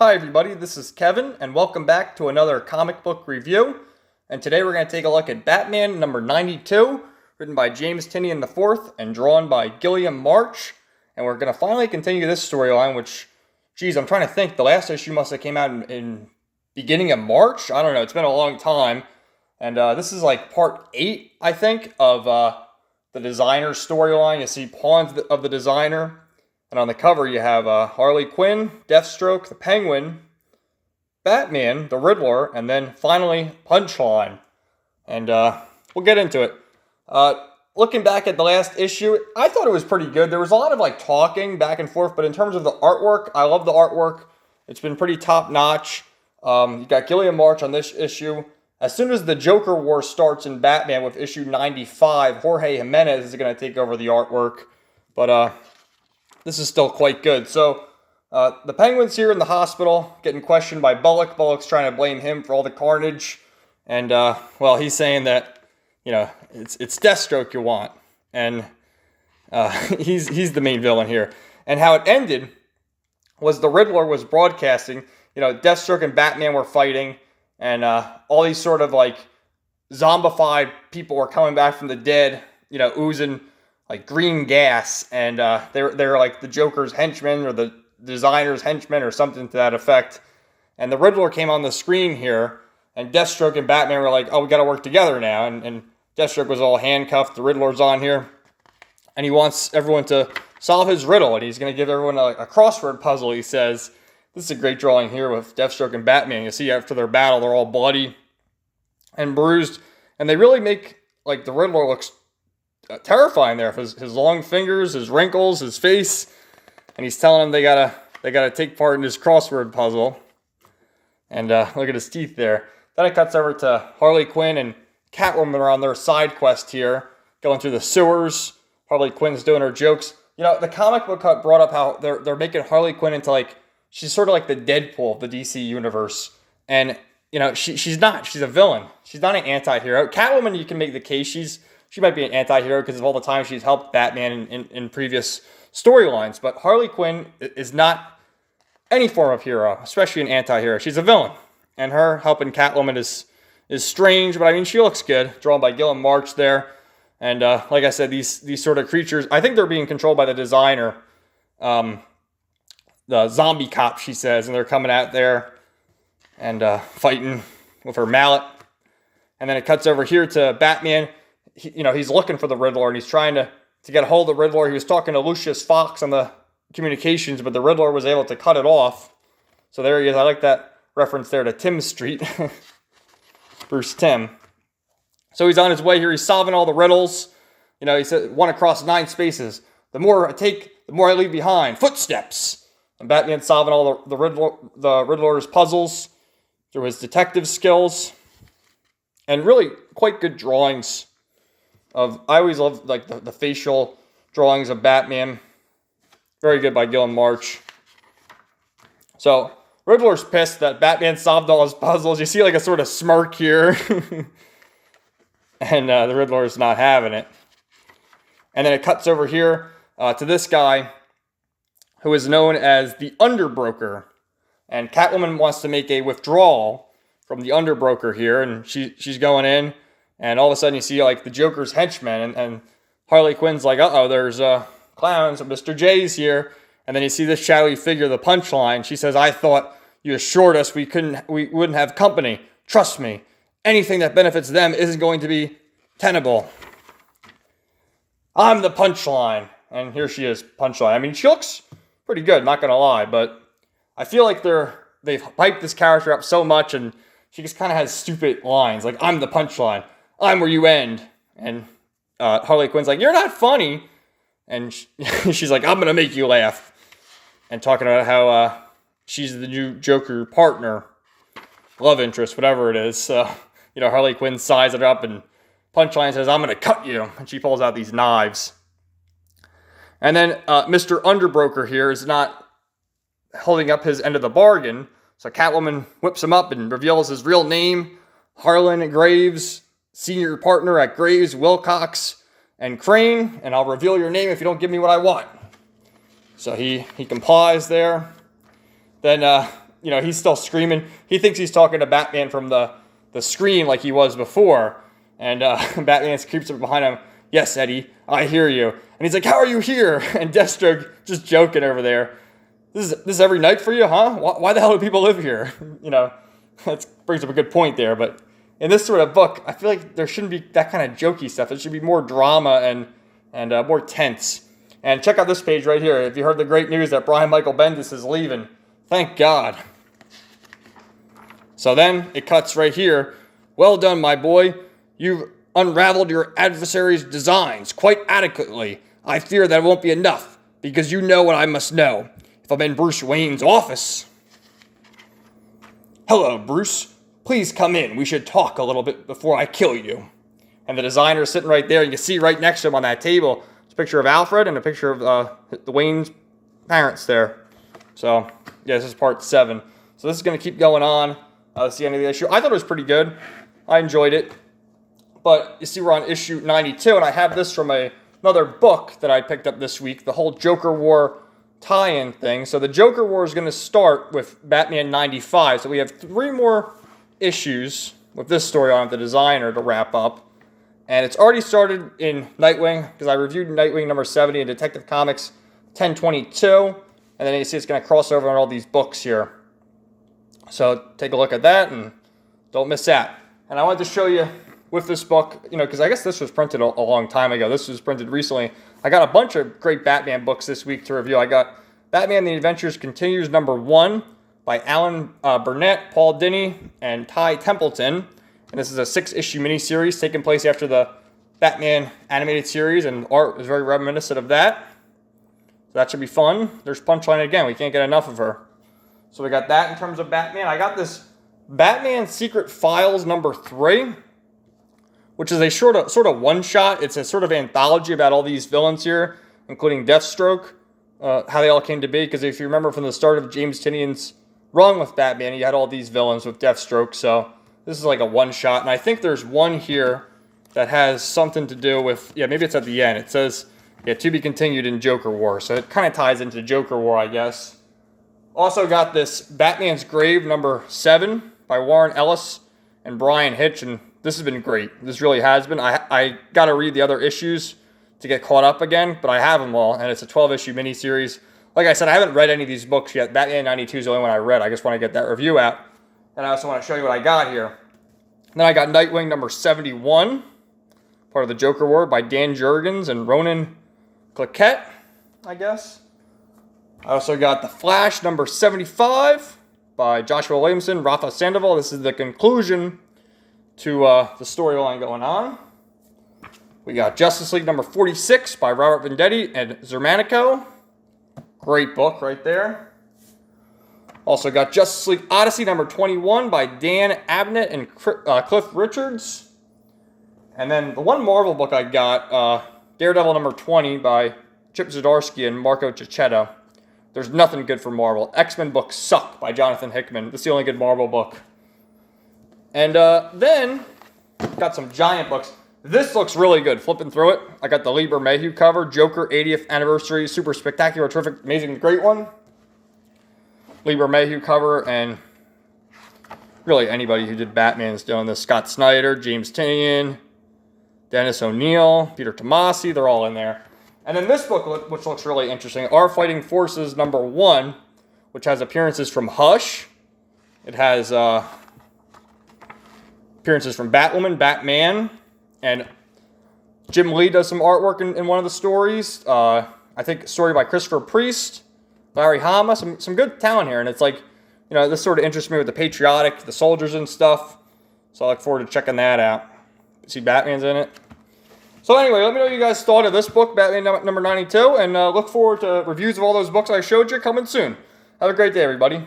Hi everybody, this is Kevin, and welcome back to another comic book review. And today we're going to take a look at Batman number 92, written by James Tynion IV and drawn by Guillem March. And we're going to finally continue this storyline, which, geez, I'm trying to think. The last issue must have came out in beginning of March? I don't know, it's been a long time. And this is like part 8, I think, of the designer storyline. You see pawns of the designer. And on the cover, you have Harley Quinn, Deathstroke, the Penguin, Batman, the Riddler, and then finally Punchline. And we'll get into it. Looking back at the last issue, I thought it was pretty good. There was a lot of talking back and forth, but in terms of the artwork, I love the artwork. It's been pretty top-notch. You got Guillem March on this issue. As soon as the Joker War starts in Batman with issue 95, Jorge Jimenez is going to take over the artwork. But this is still quite good. So, the Penguin's here in the hospital, getting questioned by Bullock. Bullock's trying to blame him for all the carnage. And, well, he's saying that, it's Deathstroke you want. And he's the main villain here. And how it ended was the Riddler was broadcasting. Deathstroke and Batman were fighting. And all these sort of, zombified people were coming back from the dead, oozing green gas, and they're like the Joker's henchmen or the designer's henchmen or something to that effect. And the Riddler came on the screen here, and Deathstroke and Batman were like, oh, we gotta work together now. And Deathstroke was all handcuffed, the Riddler's on here, and he wants everyone to solve his riddle, and he's gonna give everyone a crossword puzzle, he says. This is a great drawing here with Deathstroke and Batman. You see after their battle, they're all bloody and bruised, and they really make, the Riddler looks terrifying there. His long fingers, his wrinkles, his face, and he's telling them they gotta take part in his crossword puzzle. And look at his teeth there. Then it cuts over to Harley Quinn and Catwoman are on their side quest here, going through the sewers. Harley Quinn's doing her jokes. The comic book cut brought up how they're making Harley Quinn into she's sort of like the Deadpool of the DC universe, and she's not. She's a villain. She's not an anti-hero. Catwoman, you can make the case she might be an anti-hero because of all the time she's helped Batman in previous storylines. But Harley Quinn is not any form of hero, especially an anti-hero. She's a villain. And her helping Catwoman is strange, but I mean, she looks good. Drawn by Guillem March there. And like I said, these sort of creatures, I think they're being controlled by the designer. The zombie cop, she says, and they're coming out there and fighting with her mallet. And then it cuts over here to Batman. He's looking for the Riddler, and he's trying to get a hold of the Riddler. He was talking to Lucius Fox on the communications, but the Riddler was able to cut it off. So there he is. I like that reference there to Tim Street. Bruce Timm. So he's on his way here. He's solving all the riddles. He said 1 across 9 spaces. The more I take, the more I leave behind. Footsteps. And Batman's solving all the Riddler's puzzles through his detective skills. And really quite good drawings. I always love the facial drawings of Batman. Very good by Guillem March. So Riddler's pissed that Batman solved all his puzzles. You see a sort of smirk here. And the Riddler's not having it. And then it cuts over here to this guy who is known as the Underbroker. And Catwoman wants to make a withdrawal from the Underbroker here, and she's going in. And all of a sudden you see the Joker's henchmen, and Harley Quinn's like, uh-oh, there's clowns, Mr. J's here. And then you see this shadowy figure, the Punchline. She says, I thought you assured us we wouldn't have company. Trust me, anything that benefits them isn't going to be tenable. I'm the Punchline. And here she is, Punchline. I mean, she looks pretty good, not gonna lie, but I feel like they've hyped this character up so much, and she just kind of has stupid lines, I'm the Punchline. I'm where you end. And Harley Quinn's like, you're not funny. And she's like, I'm going to make you laugh. And talking about how she's the new Joker partner, love interest, whatever it is. Harley Quinn size it up, and Punchline says, I'm going to cut you. And she pulls out these knives. And then Mr. Underbroker here is not holding up his end of the bargain. So Catwoman whips him up and reveals his real name, Harlan Graves, senior partner at Graves, Wilcox, and Crane, and I'll reveal your name if you don't give me what I want. So he complies there. Then you know, he's still screaming. He thinks he's talking to Batman from the screen like he was before. And Batman creeps up behind him. Yes, Eddie, I hear you. And he's like, how are you here? And Deathstroke just joking over there. This is every night for you, huh? Why the hell do people live here? You know, that brings up a good point there. But in this sort of book, I feel like there shouldn't be that kind of jokey stuff. It should be more drama and more tense. And check out this page right here. If you heard the great news that Brian Michael Bendis is leaving, thank God. So then it cuts right here. Well done, my boy. You've unraveled your adversary's designs quite adequately. I fear that it won't be enough, because you know what I must know. If I'm in Bruce Wayne's office. Hello, Bruce. Please come in. We should talk a little bit before I kill you. And the designer's sitting right there. You can see right next to him on that table, it's a picture of Alfred and a picture of the Wayne's parents there. So, yeah, this is part 7. So this is going to keep going on. That's the end of the issue. I thought it was pretty good. I enjoyed it. But you see we're on issue 92, and I have this from another book that I picked up this week, the whole Joker War tie-in thing. So the Joker War is going to start with Batman 95. So we have 3 more issues with this story on the designer to wrap up. And it's already started in Nightwing, because I reviewed Nightwing number 70 in Detective Comics 1022. And then you see it's going to cross over on all these books here. So take a look at that and don't miss that. And I wanted to show you with this book, you know, because I guess this was printed a long time ago. This was printed recently. I got a bunch of great Batman books this week to review. I got Batman The Adventures Continues number 1 by Alan Burnett, Paul Dini, and Ty Templeton. And this is a 6-issue miniseries taking place after the Batman animated series, and art is very reminiscent of that. So that should be fun. There's Punchline again. We can't get enough of her. So we got that in terms of Batman. I got this Batman Secret Files number 3, which is a sort of one-shot. It's a sort of anthology about all these villains here, including Deathstroke, how they all came to be. Because if you remember from the start of James Tynion's run with Batman, you had all these villains with Deathstroke. So this is like a one-shot. And I think there's one here that has something to do with, yeah, maybe it's at the end. It says, yeah, to be continued in Joker War. So it kind of ties into Joker War, I guess. Also got this Batman's Grave number 7 by Warren Ellis and Brian Hitch, and this has been great. This really has been. I got to read the other issues to get caught up again, but I have them all, and it's a 12-issue miniseries. Like I said, I haven't read any of these books yet. Batman 92 is the only one I read. I just want to get that review out, and I also want to show you what I got here. And then I got Nightwing number 71, part of the Joker War, by Dan Jurgens and Ronan Claquette, I guess. I also got The Flash number 75 by Joshua Williamson, Rafa Sandoval. This is the conclusion to the storyline going on. We got Justice League number 46 by Robert Venditti and Zermanico. Great book right there. Also got Justice League Odyssey number 21 by Dan Abnett and Cliff Richards. And then the one Marvel book I got, Daredevil number 20 by Chip Zdarsky and Marco Cicchetto. There's nothing good for Marvel. X-Men books suck by Jonathan Hickman. This is the only good Marvel book. And then, got some giant books. This looks really good. Flipping through it, I got the Lieber Mayhew cover. Joker 80th Anniversary. Super spectacular, terrific, amazing, great one. Lieber Mayhew cover. And really anybody who did Batman is doing this. Scott Snyder, James Tynion, Dennis O'Neil, Peter Tomasi. They're all in there. And then this book, which looks really interesting, Our Fighting Forces number 1, which has appearances from Hush. It has appearances from Batwoman, Batman, and Jim Lee does some artwork in one of the stories. I think a story by Christopher Priest, Larry Hama, some good talent here. And it's like, you know, this sort of interests me with the patriotic, the soldiers and stuff. So I look forward to checking that out. See Batman's in it. So anyway, let me know what you guys thought of this book, Batman number 92, and look forward to reviews of all those books I showed you coming soon. Have a great day, everybody.